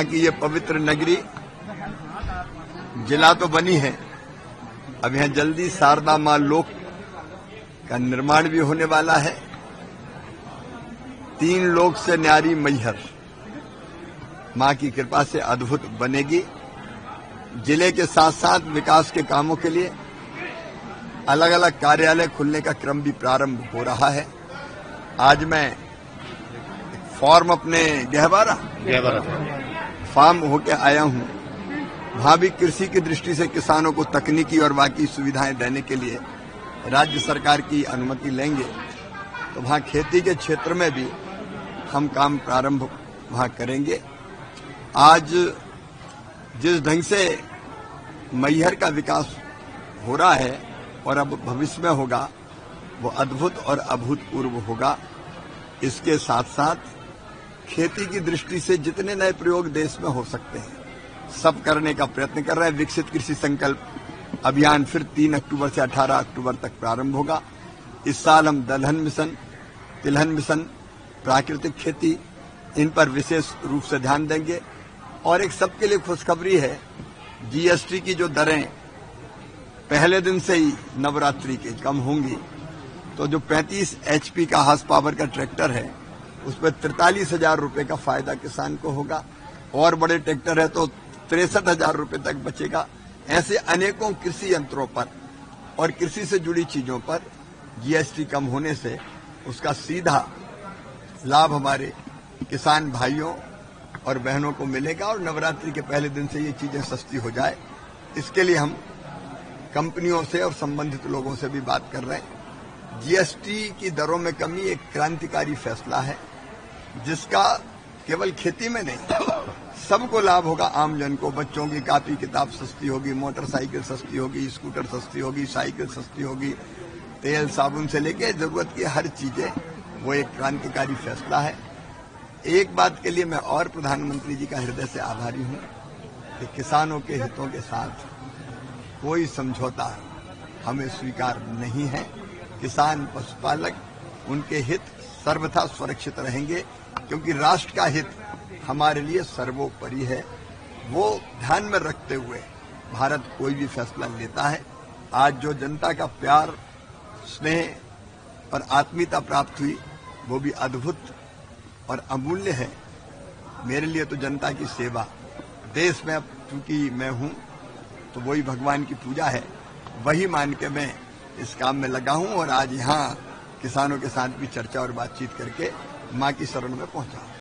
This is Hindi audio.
कि ये पवित्र नगरी जिला तो बनी है, अब यहाँ जल्दी शारदा मां लोक का निर्माण भी होने वाला है। 3 लोक से न्यारी मैहर मां की कृपा से अद्भुत बनेगी। जिले के साथ साथ विकास के कामों के लिए अलग अलग कार्यालय खुलने का क्रम भी प्रारंभ हो रहा है। आज मैं फॉर्म अपने गहवारा फार्म होके आया हूं। वहां भी कृषि की दृष्टि से किसानों को तकनीकी और बाकी सुविधाएं देने के लिए राज्य सरकार की अनुमति लेंगे, तो वहां खेती के क्षेत्र में भी हम काम प्रारंभ वहां करेंगे। आज जिस ढंग से मैहर का विकास हो रहा है और अब भविष्य में होगा, वो अद्भुत और अभूतपूर्व होगा। इसके साथ साथ खेती की दृष्टि से जितने नए प्रयोग देश में हो सकते हैं सब करने का प्रयत्न कर रहे हैं। विकसित कृषि संकल्प अभियान फिर 3 अक्टूबर से 18 अक्टूबर तक प्रारंभ होगा। इस साल हम दलहन मिशन, तिलहन मिशन, प्राकृतिक खेती, इन पर विशेष रूप से ध्यान देंगे। और एक सबके लिए खुशखबरी है, जीएसटी की जो दरें पहले दिन से ही नवरात्रि के कम होंगी, तो जो 35 HP का हार्स पावर का ट्रैक्टर है उस पर 43,000 रुपये का फायदा किसान को होगा, और बड़े ट्रैक्टर है तो 63,000 रुपये तक बचेगा। ऐसे अनेकों कृषि यंत्रों पर और कृषि से जुड़ी चीजों पर जीएसटी कम होने से उसका सीधा लाभ हमारे किसान भाइयों और बहनों को मिलेगा और नवरात्रि के पहले दिन से ये चीजें सस्ती हो जाए, इसके लिए हम कंपनियों से और संबंधित लोगों से भी बात कर रहे हैं। जीएसटी की दरों में कमी एक क्रांतिकारी फैसला है, जिसका केवल खेती में नहीं सबको लाभ होगा। आम जन को, बच्चों की कॉपी किताब सस्ती होगी, मोटरसाइकिल सस्ती होगी, स्कूटर सस्ती होगी, साइकिल सस्ती होगी, तेल साबुन से लेके जरूरत की हर चीजें, वो एक क्रांतिकारी फैसला है। एक बात के लिए मैं और प्रधानमंत्री जी का हृदय से आभारी हूं कि किसानों के हितों के साथ कोई समझौता हमें स्वीकार नहीं है। किसान, पशुपालक, उनके हित सर्वथा सुरक्षित रहेंगे, क्योंकि राष्ट्र का हित हमारे लिए सर्वोपरि है। वो ध्यान में रखते हुए भारत कोई भी फैसला लेता है। आज जो जनता का प्यार, स्नेह और आत्मीयता प्राप्त हुई, वो भी अद्भुत और अमूल्य है। मेरे लिए तो जनता की सेवा, देश में अब चूंकि मैं हूं तो वही भगवान की पूजा है, वही मान के मैं इस काम में लगा हूं। और आज यहां किसानों के साथ भी चर्चा और बातचीत करके मां की शरण में पहुंचा।